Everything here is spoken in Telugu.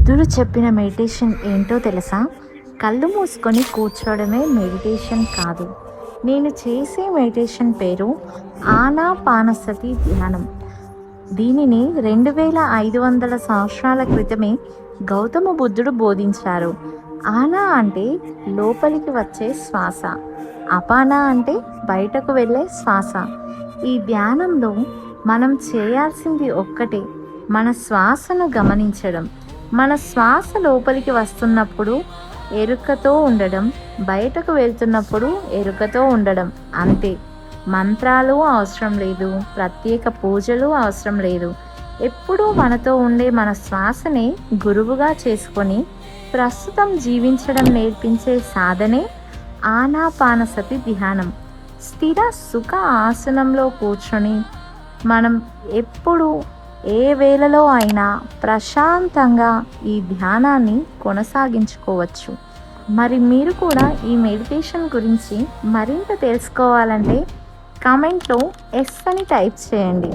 బుద్ధుడు చెప్పిన మెడిటేషన్ ఏంటో తెలుసా? కళ్ళు మూసుకొని కూర్చోవడమే మెడిటేషన్ కాదు. నేను చేసే మెడిటేషన్ పేరు ఆనాపానసతి ధ్యానం. దీనిని 2500 సంవత్సరాల క్రితమే గౌతమ బుద్ధుడు బోధించారు. ఆనా అంటే లోపలికి వచ్చే శ్వాస, అపానా అంటే బయటకు వెళ్ళే శ్వాస. ఈ ధ్యానంలో మనం చేయాల్సింది ఒక్కటే, మన శ్వాసను గమనించడం. మన శ్వాస లోపలికి వస్తున్నప్పుడు ఎరుకతో ఉండడం, బయటకు వెళ్తున్నప్పుడు ఎరుకతో ఉండడం, అంతే. మంత్రాలు అవసరం లేదు, ప్రత్యేక పూజలు అవసరం లేదు. ఎప్పుడూ మనతో ఉండే మన శ్వాసనే గురువుగా చేసుకొని ప్రస్తుతం జీవించడం నేర్పించే సాధనే ఆనాపానసతి ధ్యానం. స్థిర సుఖ ఆసనంలో కూర్చొని మనం ఎప్పుడు ఏ వేళలో అయినా ప్రశాంతంగా ఈ ధ్యానాన్ని కొనసాగించుకోవచ్చు. మరి మీరు కూడా ఈ మెడిటేషన్ గురించి మరింత తెలుసుకోవాలంటే కామెంట్లో ఎస్ అని టైప్ చేయండి.